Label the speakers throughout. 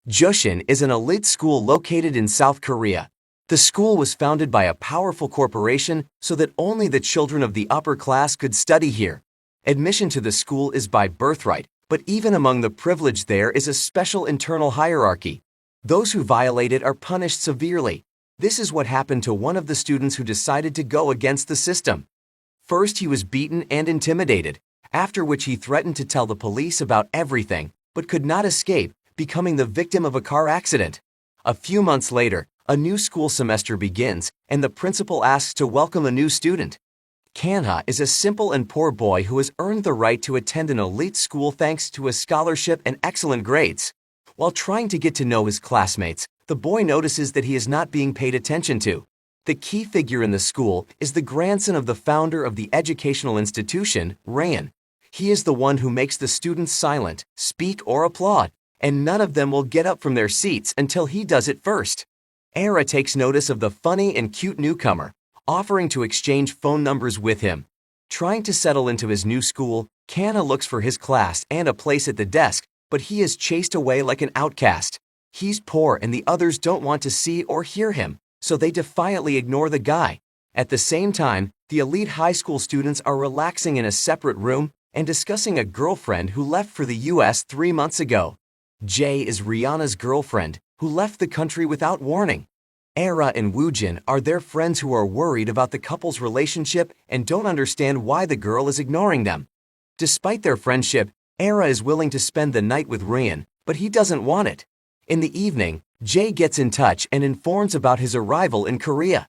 Speaker 1: Jushin is an elite school located in South Korea. The school was founded by a powerful corporation so that only the children of the upper class could study here. Admission to the school is by birthright, but even among the privileged there is a special internal hierarchy. Those who violate it are punished severely. This is what happened to one of the students who decided to go against the system. First, he was beaten and intimidated, after which he threatened to tell the police about everything, but could not escape, becoming the victim of a car accident. A few months later, a new school semester begins, and the principal asks to welcome a new student. Kanha is a simple and poor boy who has earned the right to attend an elite school thanks to a scholarship and excellent grades. While trying to get to know his classmates, the boy notices that he is not being paid attention to. The key figure in the school is the grandson of the founder of the educational institution, Ryan. He is the one who makes the students silent, speak, or applaud, and none of them will get up from their seats until he does it first. Era takes notice of the funny and cute newcomer, offering to exchange phone numbers with him. Trying to settle into his new school, Kanha looks for his class and a place at the desk, but he is chased away like an outcast. He's poor and the others don't want to see or hear him, so they defiantly ignore the guy. At the same time, the elite high school students are relaxing in a separate room and discussing a girlfriend who left for the US 3 months ago. Jae is Rihanna's girlfriend, who left the country without warning. Era and Woojin are their friends who are worried about the couple's relationship and don't understand why the girl is ignoring them. Despite their friendship, Era is willing to spend the night with Ryan, but he doesn't want it. In the evening, Jae gets in touch and informs about his arrival in Korea.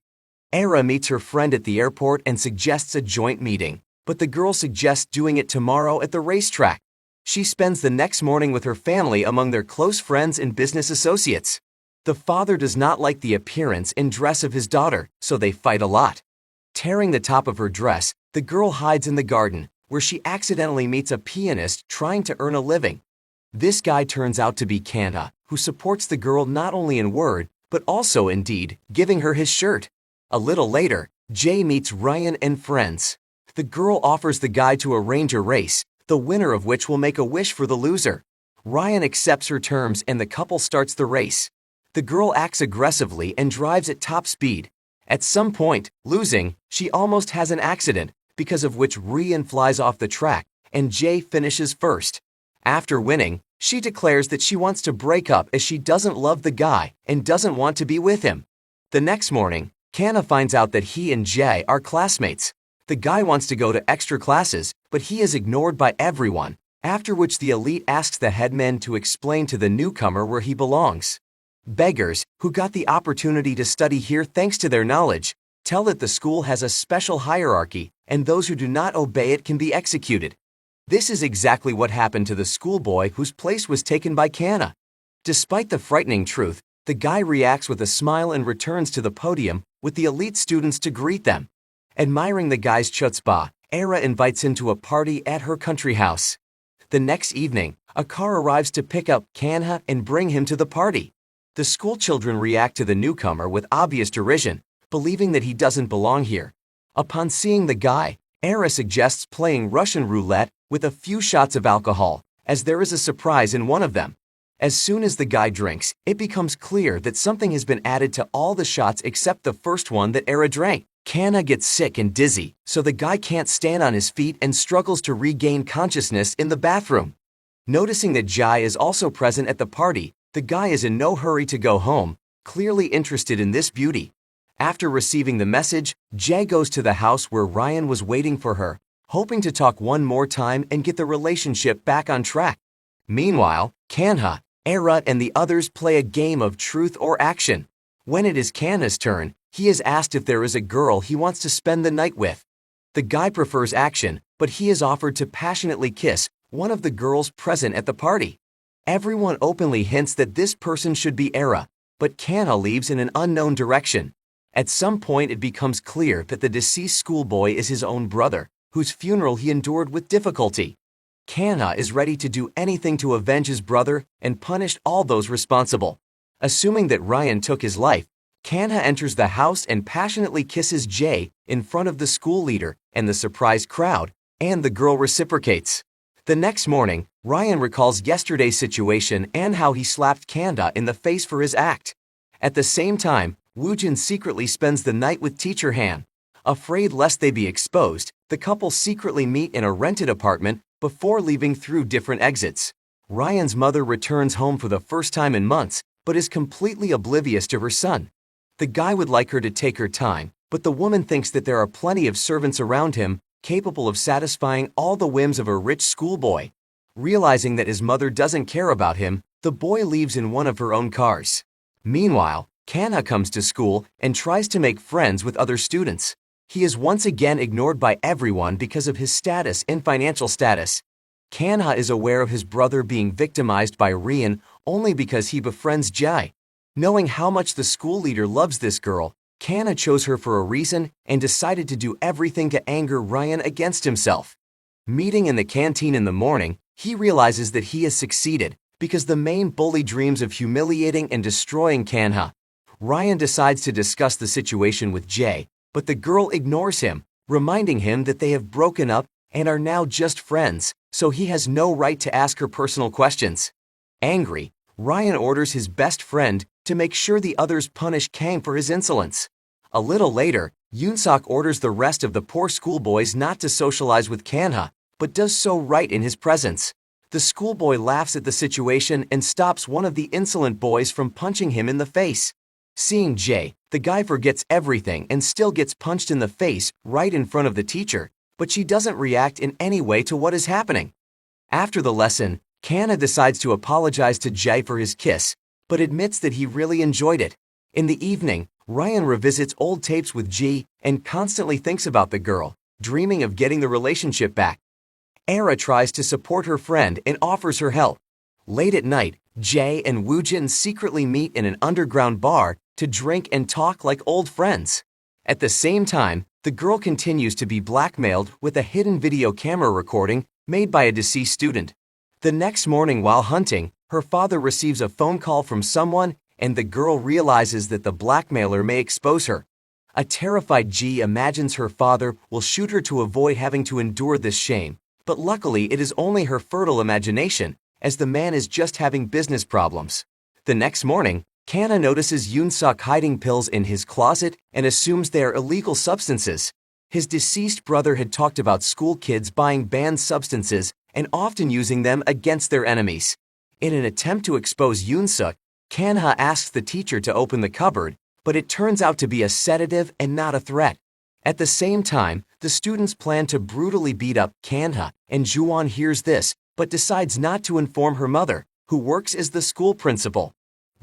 Speaker 1: Era meets her friend at the airport and suggests a joint meeting, but the girl suggests doing it tomorrow at the racetrack. She spends the next morning with her family among their close friends and business associates. The father does not like the appearance and dress of his daughter, so they fight a lot. Tearing the top of her dress, the girl hides in the garden, where she accidentally meets a pianist trying to earn a living. This guy turns out to be Kanha, who supports the girl not only in word, but also in deed, giving her his shirt. A little later, Jae meets Ryan and friends. The girl offers the guy to arrange a race, the winner of which will make a wish for the loser. Ryan accepts her terms and the couple starts the race. The girl acts aggressively and drives at top speed. At some point, losing, she almost has an accident, because of which Ryan flies off the track and Jae finishes first. After winning, she declares that she wants to break up as she doesn't love the guy and doesn't want to be with him. The next morning, Kanha finds out that he and Jae are classmates. The guy wants to go to extra classes, but he is ignored by everyone, after which the elite asks the headman to explain to the newcomer where he belongs. Beggars, who got the opportunity to study here thanks to their knowledge, tell that the school has a special hierarchy and those who do not obey it can be executed. This is exactly what happened to the schoolboy whose place was taken by Kanha. Despite the frightening truth, the guy reacts with a smile and returns to the podium with the elite students to greet them. Admiring the guy's chutzpah, Era invites him to a party at her country house. The next evening, a car arrives to pick up Kanha and bring him to the party. The school children react to the newcomer with obvious derision, believing that he doesn't belong here. Upon seeing the guy, Era suggests playing Russian roulette with a few shots of alcohol, as there is a surprise in one of them. As soon as the guy drinks, it becomes clear that something has been added to all the shots except the first one that Era drank. Kanha gets sick and dizzy, so the guy can't stand on his feet and struggles to regain consciousness in the bathroom. Noticing that Jae is also present at the party, the guy is in no hurry to go home, clearly interested in this beauty. After receiving the message, Jae goes to the house where Ryan was waiting for her, hoping to talk one more time and get the relationship back on track. Meanwhile, Kanha, Era, and the others play a game of truth or action. When it is Kanha's turn, he is asked if there is a girl he wants to spend the night with. The guy prefers action, but he is offered to passionately kiss one of the girls present at the party. Everyone openly hints that this person should be Era, but Kanha leaves in an unknown direction. At some point it becomes clear that the deceased schoolboy is his own brother, whose funeral he endured with difficulty. Kanha is ready to do anything to avenge his brother and punish all those responsible. Assuming that Ryan took his life, Kanha enters the house and passionately kisses Jae in front of the school leader and the surprised crowd, and the girl reciprocates. The next morning, Ryan recalls yesterday's situation and how he slapped Kanda in the face for his act. At the same time, Woojin secretly spends the night with Teacher Han. Afraid lest they be exposed, the couple secretly meet in a rented apartment before leaving through different exits. Ryan's mother returns home for the first time in months, but is completely oblivious to her son. The guy would like her to take her time, but the woman thinks that there are plenty of servants around him capable of satisfying all the whims of a rich schoolboy. Realizing that his mother doesn't care about him, the boy leaves in one of her own cars. Meanwhile, Kanha comes to school and tries to make friends with other students. He is once again ignored by everyone because of his status and financial status. Kanha is aware of his brother being victimized by Rian only because he befriends Jai. Knowing how much the school leader loves this girl, Kanha chose her for a reason and decided to do everything to anger Ryan against himself. Meeting in the canteen in the morning, he realizes that he has succeeded because the main bully dreams of humiliating and destroying Kanha. Ryan decides to discuss the situation with Jay, but the girl ignores him, reminding him that they have broken up and are now just friends, so he has no right to ask her personal questions. Angry, Ryan orders his best friend to make sure the others punish Kang for his insolence. A little later, Yoonsuk orders the rest of the poor schoolboys not to socialize with Kanha, but does so right in his presence. The schoolboy laughs at the situation and stops one of the insolent boys from punching him in the face. Seeing Jay, the guy forgets everything and still gets punched in the face right in front of the teacher, but she doesn't react in any way to what is happening. After the lesson, Kanha decides to apologize to Jay for his kiss, but admits that he really enjoyed it. In the evening, Ryan revisits old tapes with Ji and constantly thinks about the girl, dreaming of getting the relationship back. Era tries to support her friend and offers her help. Late at night, Jay and Woojin secretly meet in an underground bar to drink and talk like old friends. At the same time, the girl continues to be blackmailed with a hidden video camera recording made by a deceased student. The next morning while hunting, her father receives a phone call from someone and the girl realizes that the blackmailer may expose her. A terrified Ji imagines her father will shoot her to avoid having to endure this shame, but luckily it is only her fertile imagination, as the man is just having business problems. The next morning, Kanha notices Yoonsuk hiding pills in his closet and assumes they are illegal substances. His deceased brother had talked about school kids buying banned substances and often using them against their enemies. In an attempt to expose Yoonsuk, Kanha asks the teacher to open the cupboard, but it turns out to be a sedative and not a threat. At the same time, the students plan to brutally beat up Kanha, and Juwon hears this, but decides not to inform her mother, who works as the school principal.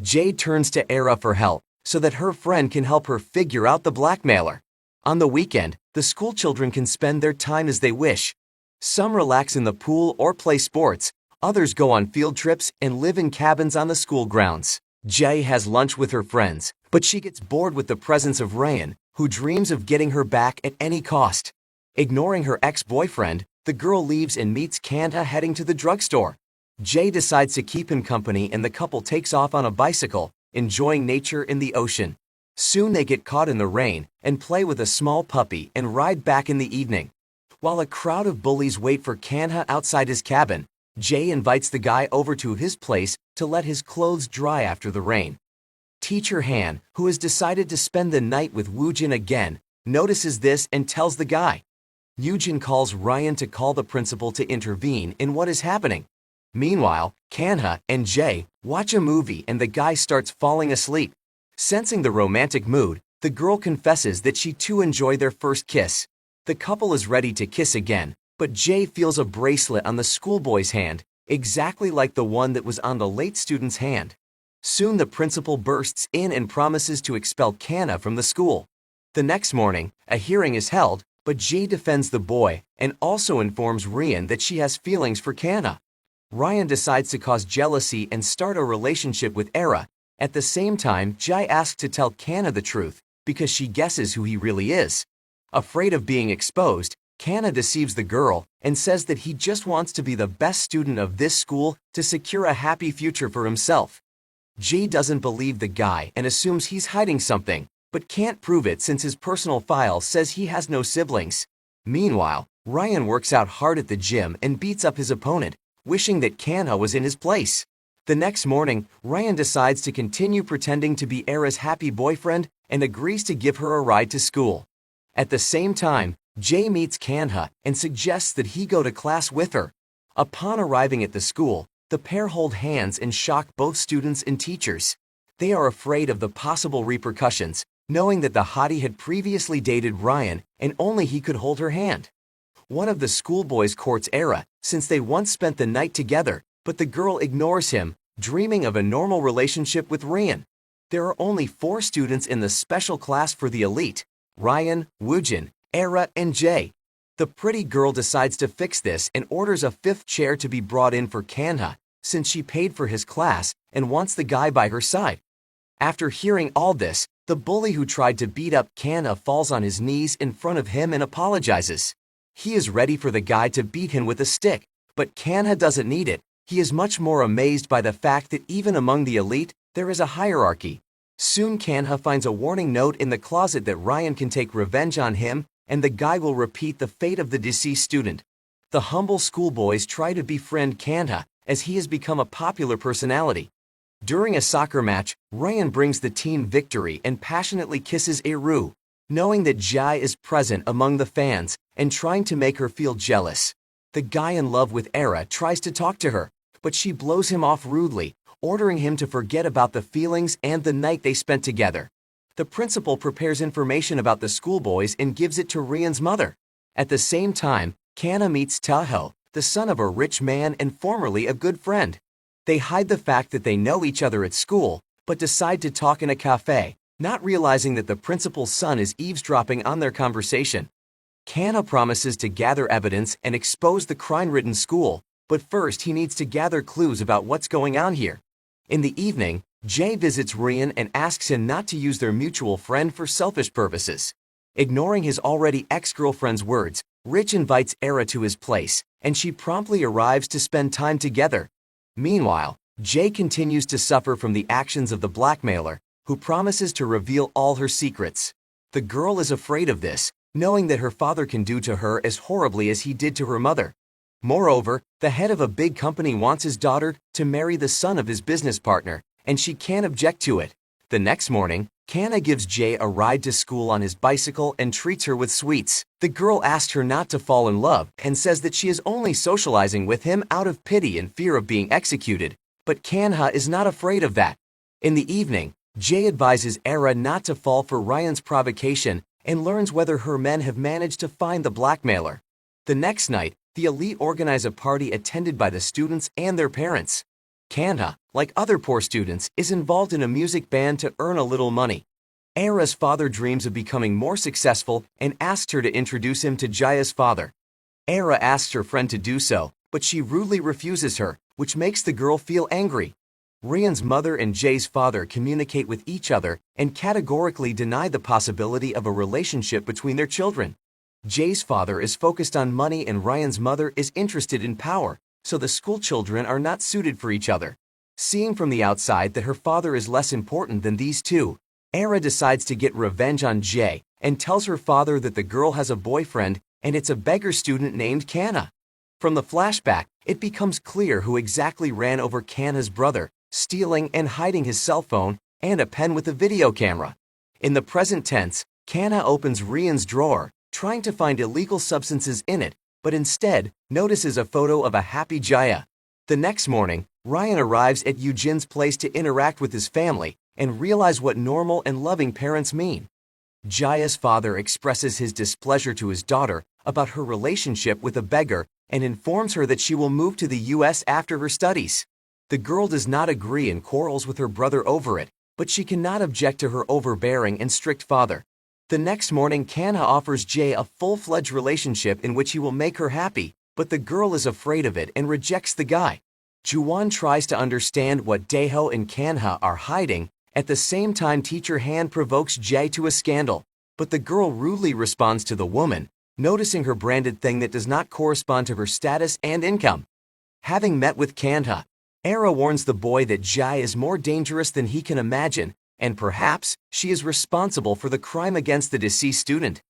Speaker 1: Jade turns to Era for help, so that her friend can help her figure out the blackmailer. On the weekend, the school children can spend their time as they wish. Some relax in the pool or play sports, others go on field trips and live in cabins on the school grounds. Jae has lunch with her friends, but she gets bored with the presence of Ryan, who dreams of getting her back at any cost. Ignoring her ex-boyfriend, the girl leaves and meets Kanda heading to the drugstore. Jae decides to keep him company and the couple takes off on a bicycle, enjoying nature in the ocean. Soon they get caught in the rain and play with a small puppy and ride back in the evening. While a crowd of bullies wait for Kanha outside his cabin, Jay invites the guy over to his place to let his clothes dry after the rain. Teacher Han, who has decided to spend the night with Woojin again, notices this and tells the guy. Woojin calls Ryan to call the principal to intervene in what is happening. Meanwhile, Kanha and Jay watch a movie and the guy starts falling asleep. Sensing the romantic mood, the girl confesses that she too enjoyed their first kiss. The couple is ready to kiss again, but Jay feels a bracelet on the schoolboy's hand, exactly like the one that was on the late student's hand. Soon the principal bursts in and promises to expel Kanha from the school. The next morning, a hearing is held, but Jay defends the boy and also informs Rian that she has feelings for Kanha. Ryan decides to cause jealousy and start a relationship with Era. At the same time, Jai asks to tell Kanha the truth because she guesses who he really is. Afraid of being exposed, Kanha deceives the girl and says that he just wants to be the best student of this school to secure a happy future for himself. Jay doesn't believe the guy and assumes he's hiding something, but can't prove it since his personal file says he has no siblings. Meanwhile, Ryan works out hard at the gym and beats up his opponent, wishing that Kanha was in his place. The next morning, Ryan decides to continue pretending to be Era's happy boyfriend and agrees to give her a ride to school. At the same time, Jay meets Kanha and suggests that he go to class with her. Upon arriving at the school, the pair hold hands and shock both students and teachers. They are afraid of the possible repercussions, knowing that the hottie had previously dated Ryan and only he could hold her hand. One of the schoolboys courts Era, since they once spent the night together, but the girl ignores him, dreaming of a normal relationship with Ryan. There are only 4 students in the special class for the elite: Ryan, Woojin, Era, and Jay. The pretty girl decides to fix this and orders a 5th chair to be brought in for Kanha, since she paid for his class and wants the guy by her side. After hearing all this, the bully who tried to beat up Kanha falls on his knees in front of him and apologizes. He is ready for the guy to beat him with a stick, but Kanha doesn't need it. He is much more amazed by the fact that even among the elite, there is a hierarchy. Soon Kanha finds a warning note in the closet that Ryan can take revenge on him, and the guy will repeat the fate of the deceased student. The humble schoolboys try to befriend Kanha, as he has become a popular personality. During a soccer match, Ryan brings the team victory and passionately kisses Eru, knowing that Jai is present among the fans and trying to make her feel jealous. The guy in love with Era tries to talk to her, but she blows him off rudely, ordering him to forget about the feelings and the night they spent together. The principal prepares information about the schoolboys and gives it to Ryan's mother. At the same time, Kanha meets Taho, the son of a rich man and formerly a good friend. They hide the fact that they know each other at school, but decide to talk in a cafe, not realizing that the principal's son is eavesdropping on their conversation. Kanha promises to gather evidence and expose the crime-ridden school, but first he needs to gather clues about what's going on here. In the evening, Jay visits Ryan and asks him not to use their mutual friend for selfish purposes. Ignoring his already ex-girlfriend's words, Rich invites Era to his place, and she promptly arrives to spend time together. Meanwhile, Jay continues to suffer from the actions of the blackmailer, who promises to reveal all her secrets. The girl is afraid of this, knowing that her father can do to her as horribly as he did to her mother. Moreover, the head of a big company wants his daughter to marry the son of his business partner, and she can't object to it. The next morning, Kanha gives Jay a ride to school on his bicycle and treats her with sweets. The girl asks her not to fall in love and says that she is only socializing with him out of pity and fear of being executed, but Kanha is not afraid of that. In the evening, Jay advises Era not to fall for Ryan's provocation and learns whether her men have managed to find the blackmailer. The next night, the elite organize a party attended by the students and their parents. Kanha, like other poor students, is involved in a music band to earn a little money. Era's father dreams of becoming more successful and asks her to introduce him to Jaya's father. Era asks her friend to do so, but she rudely refuses her, which makes the girl feel angry. Ryan's mother and Jay's father communicate with each other and categorically deny the possibility of a relationship between their children. Jay's father is focused on money and Ryan's mother is interested in power, so the school children are not suited for each other. Seeing from the outside that her father is less important than these two, Era decides to get revenge on Jay and tells her father that the girl has a boyfriend and it's a beggar student named Kanha. From the flashback, it becomes clear who exactly ran over Kanha's brother, stealing and hiding his cell phone and a pen with a video camera. In the present tense, Kanha opens Ryan's drawer, trying to find illegal substances in it, but instead notices a photo of a happy Jaya. The next morning, Ryan arrives at Eugène's place to interact with his family and realize what normal and loving parents mean. Jaya's father expresses his displeasure to his daughter about her relationship with a beggar and informs her that she will move to the US after her studies. The girl does not agree and quarrels with her brother over it, but she cannot object to her overbearing and strict father. The next morning, Kanha offers Jay a full-fledged relationship in which he will make her happy, but the girl is afraid of it and rejects the guy. Juwon tries to understand what Daeho and Kanha are hiding. At the same time, teacher Han provokes Jay to a scandal, but the girl rudely responds to the woman, noticing her branded thing that does not correspond to her status and income. Having met with Kanha, Era warns the boy that Jai is more dangerous than he can imagine, and perhaps she is responsible for the crime against the deceased student.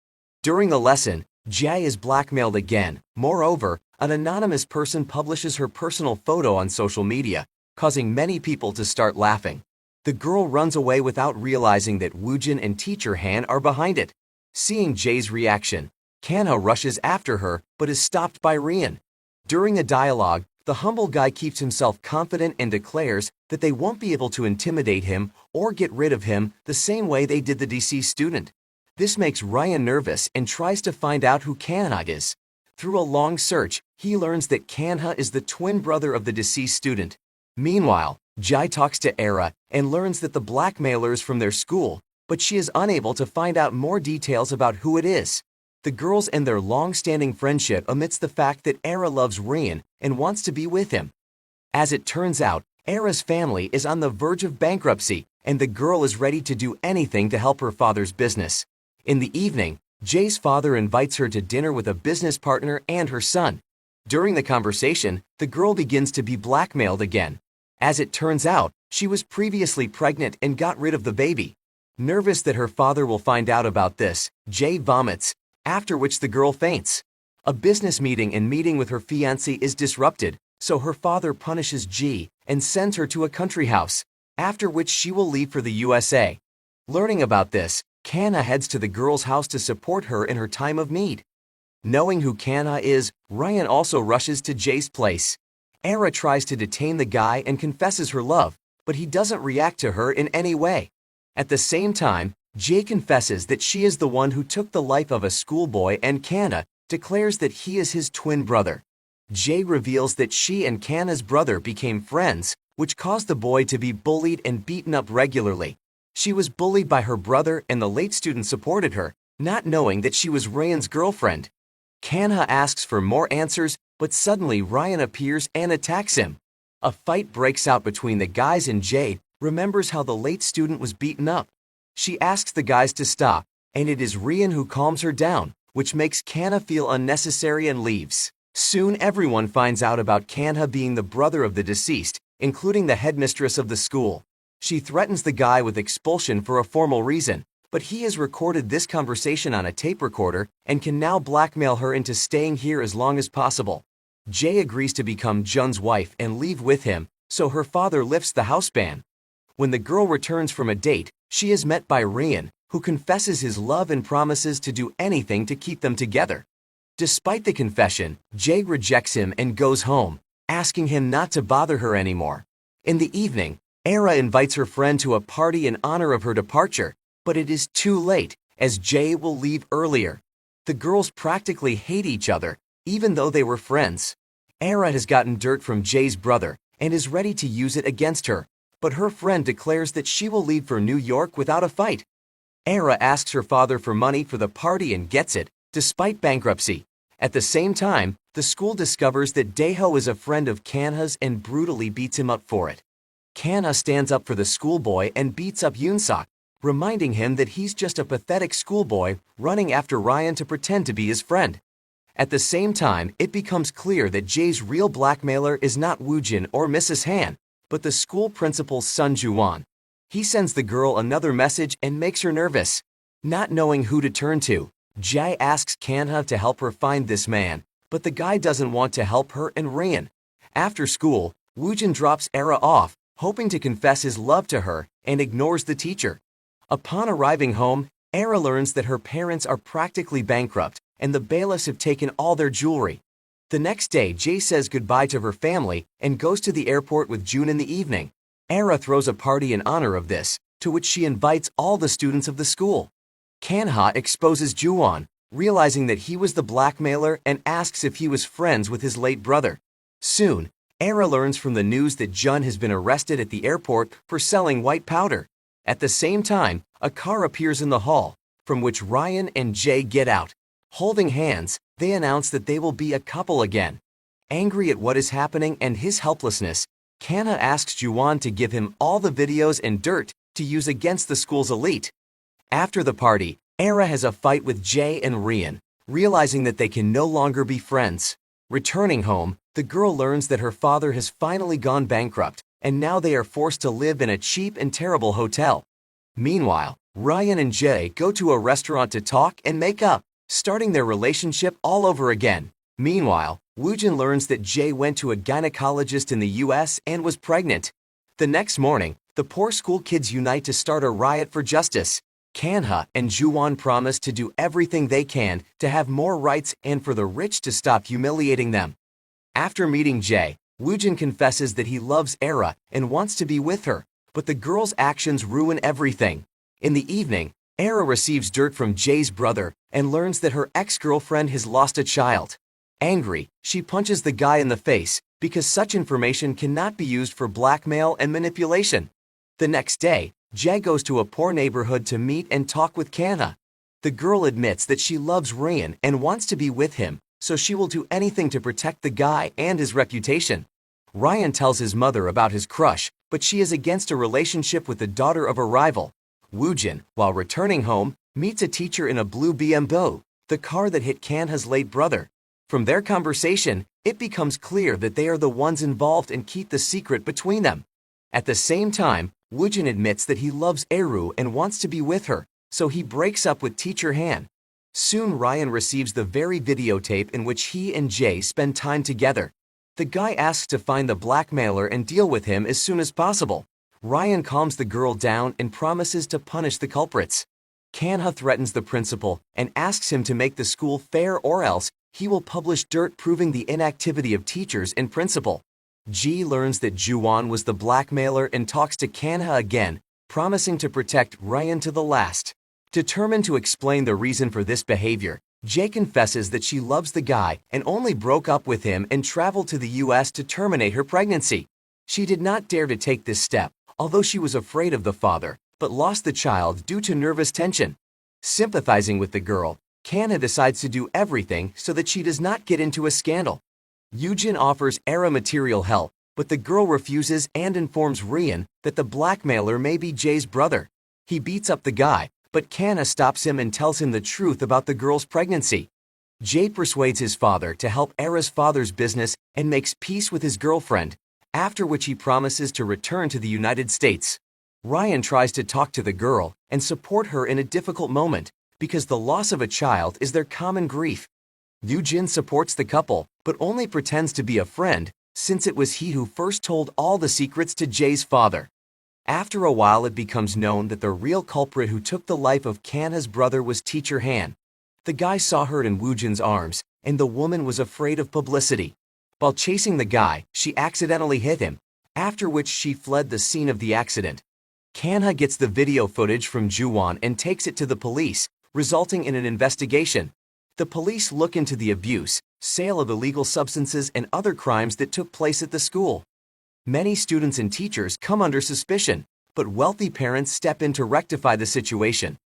Speaker 1: During the lesson, Jae is blackmailed again. Moreover, an anonymous person publishes her personal photo on social media, causing many people to start laughing. The girl runs away without realizing that Woojin and teacher Han are behind it. Seeing Jae's reaction, Kanha rushes after her but is stopped by Rian. During a dialogue, the humble guy keeps himself confident and declares that they won't be able to intimidate him or get rid of him the same way they did the deceased student. This makes Ryan nervous and tries to find out who Kanha is. Through a long search, he learns that Kanha is the twin brother of the deceased student. Meanwhile, Jae talks to Era and learns that the blackmailer is from their school, but she is unable to find out more details about who it is. The girls end their long-standing friendship amidst the fact that Era loves Rian and wants to be with him. As it turns out, Era's family is on the verge of bankruptcy, and the girl is ready to do anything to help her father's business. In the evening, Jae's father invites her to dinner with a business partner and her son. During the conversation, the girl begins to be blackmailed again. As it turns out, she was previously pregnant and got rid of the baby. Nervous that her father will find out about this, Jae vomits, after which the girl faints. A business meeting with her fiancé is disrupted, so her father punishes Ji and sends her to a country house, after which she will leave for the USA. Learning about this, Kanha heads to the girl's house to support her in her time of need. Knowing who Kanha is, Ryan also rushes to Jae's place. Era tries to detain the guy and confesses her love, but he doesn't react to her in any way. At the same time, Jae confesses that she is the one who took the life of a schoolboy, and Kanha declares that he is his twin brother. Jae reveals that she and Kanha's brother became friends, which caused the boy to be bullied and beaten up regularly. She was bullied by her brother and the late student supported her, not knowing that she was Ryan's girlfriend. Kanha asks for more answers, but suddenly Ryan appears and attacks him. A fight breaks out between the guys and Jade remembers how the late student was beaten up. She asks the guys to stop, and it is Ryan who calms her down, which makes Kanha feel unnecessary and leaves. Soon everyone finds out about Kanha being the brother of the deceased, including the headmistress of the school. She threatens the guy with expulsion for a formal reason, but he has recorded this conversation on a tape recorder and can now blackmail her into staying here as long as possible. Jae agrees to become Jun's wife and leave with him, so her father lifts the house ban. When the girl returns from a date, she is met by Ryan, who confesses his love and promises to do anything to keep them together. Despite the confession, Jae rejects him and goes home, asking him not to bother her anymore. In the evening, Era invites her friend to a party in honor of her departure, but it is too late, as Jae will leave earlier. The girls practically hate each other, even though they were friends. Era has gotten dirt from Jae's brother and is ready to use it against her, but her friend declares that she will leave for New York without a fight. Era asks her father for money for the party and gets it, despite bankruptcy. At the same time, the school discovers that Daeho is a friend of Kanha's and brutally beats him up for it. Kanha stands up for the schoolboy and beats up Yoonsok, reminding him that he's just a pathetic schoolboy running after Ryan to pretend to be his friend. At the same time, it becomes clear that Jae's real blackmailer is not Woojin or Mrs. Han, but the school principal's son Juwon. He sends the girl another message and makes her nervous. Not knowing who to turn to, Jae asks Kanha to help her find this man, but the guy doesn't want to help her and Ryan. After school, Woojin drops Era off, hoping to confess his love to her, and ignores the teacher. Upon arriving home, Era learns that her parents are practically bankrupt, and the bailiffs have taken all their jewelry. The next day, Jae says goodbye to her family and goes to the airport with June in the evening. Era throws a party in honor of this, to which she invites all the students of the school. Kanha exposes Juwon, realizing that he was the blackmailer, and asks if he was friends with his late brother. Soon, Era learns from the news that Jun has been arrested at the airport for selling white powder. At the same time, a car appears in the hall, from which Ryan and Jae get out. Holding hands, they announce that they will be a couple again. Angry at what is happening and his helplessness, Kanha asks Juwon to give him all the videos and dirt to use against the school's elite. After the party, Era has a fight with Jae and Ryan, realizing that they can no longer be friends. Returning home, the girl learns that her father has finally gone bankrupt, and now they are forced to live in a cheap and terrible hotel. Meanwhile, Ryan and Jae go to a restaurant to talk and make up, starting their relationship all over again. Meanwhile, Woojin learns that Jae went to a gynecologist in the US and was pregnant. The next morning, the poor school kids unite to start a riot for justice. Kanha and Juwon promise to do everything they can to have more rights and for the rich to stop humiliating them. After meeting Jae, Woojin confesses that he loves Era and wants to be with her, but the girl's actions ruin everything. In the evening, Era receives dirt from Jae's brother and learns that her ex-girlfriend has lost a child. Angry, she punches the guy in the face because such information cannot be used for blackmail and manipulation. The next day, Jae goes to a poor neighborhood to meet and talk with Kanha. The girl admits that she loves Ryan and wants to be with him, so she will do anything to protect the guy and his reputation. Ryan tells his mother about his crush, but she is against a relationship with the daughter of a rival. Woojin, while returning home, meets a teacher in a blue BMW, the car that hit Kanha's late brother. From their conversation, it becomes clear that they are the ones involved and keep the secret between them. At the same time, Woojin admits that he loves Eru and wants to be with her, so he breaks up with teacher Han. Soon Ryan receives the very videotape in which he and Jae spend time together. The guy asks to find the blackmailer and deal with him as soon as possible. Ryan calms the girl down and promises to punish the culprits. Kanha threatens the principal and asks him to make the school fair or else he will publish dirt proving the inactivity of teachers and principal. Ji learns that Juwon was the blackmailer and talks to Kanha again, promising to protect Ryan to the last. Determined to explain the reason for this behavior, Jae confesses that she loves the guy and only broke up with him and traveled to the US to terminate her pregnancy. She did not dare to take this step, although she was afraid of the father, but lost the child due to nervous tension. Sympathizing with the girl, Kanha decides to do everything so that she does not get into a scandal. Woojin offers Era material help, but the girl refuses and informs Ryan that the blackmailer may be Jae's brother. He beats up the guy, but Kanha stops him and tells him the truth about the girl's pregnancy. Jae persuades his father to help Era's father's business and makes peace with his girlfriend, after which he promises to return to the United States. Ryan tries to talk to the girl and support her in a difficult moment, because the loss of a child is their common grief. Woojin supports the couple, but only pretends to be a friend, since it was he who first told all the secrets to Jae's father. After a while it becomes known that the real culprit who took the life of Kanha's brother was teacher Han. The guy saw her in Woojin's arms, and the woman was afraid of publicity. While chasing the guy, she accidentally hit him, after which she fled the scene of the accident. Kanha gets the video footage from Juwon and takes it to the police, resulting in an investigation. The police look into the abuse, sale of illegal substances and other crimes that took place at the school. Many students and teachers come under suspicion, but wealthy parents step in to rectify the situation.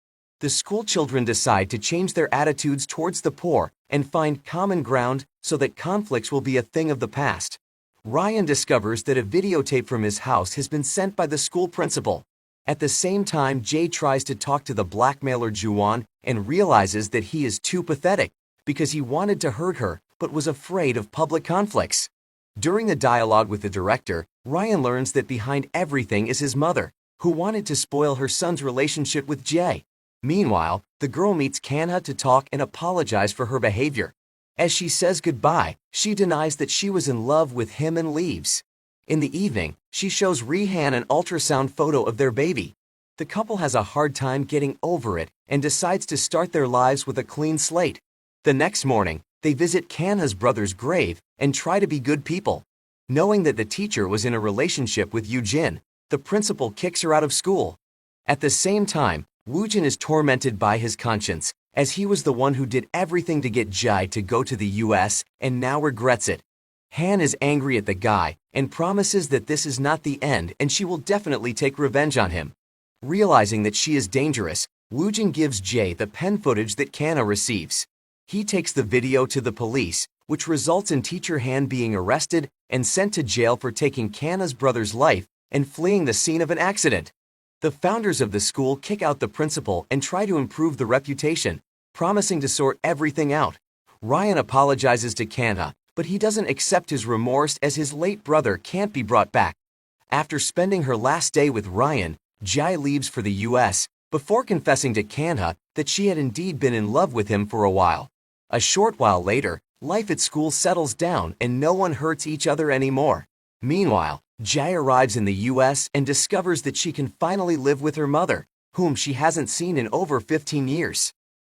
Speaker 1: The school children decide to change their attitudes towards the poor and find common ground so that conflicts will be a thing of the past. Ryan discovers that a videotape from his house has been sent by the school principal. At the same time, Jae tries to talk to the blackmailer Juwon and realizes that he is too pathetic because he wanted to hurt her but was afraid of public conflicts. During the dialogue with the director, Ryan learns that behind everything is his mother, who wanted to spoil her son's relationship with Jae. Meanwhile, the girl meets Kanha to talk and apologize for her behavior. As she says goodbye, she denies that she was in love with him and leaves. In the evening, she shows Rihan an ultrasound photo of their baby. The couple has a hard time getting over it and decides to start their lives with a clean slate. The next morning, they visit Kanha's brother's grave and try to be good people. Knowing that the teacher was in a relationship with Woojin, the principal kicks her out of school. At the same time, Woojin is tormented by his conscience, as he was the one who did everything to get Jae to go to the US and now regrets it. Han is angry at the guy and promises that this is not the end and she will definitely take revenge on him. Realizing that she is dangerous, Woojin gives Jae the pen footage that Kanha receives. He takes the video to the police, which results in teacher Han being arrested and sent to jail for taking Kanha's brother's life and fleeing the scene of an accident. The founders of the school kick out the principal and try to improve the reputation, promising to sort everything out. Ryan apologizes to Kanha, but he doesn't accept his remorse as his late brother can't be brought back. After spending her last day with Ryan, Jae leaves for the US, before confessing to Kanha that she had indeed been in love with him for a while. A short while later, life at school settles down and no one hurts each other anymore. Meanwhile, Jai arrives in the US and discovers that she can finally live with her mother, whom she hasn't seen in over 15 years.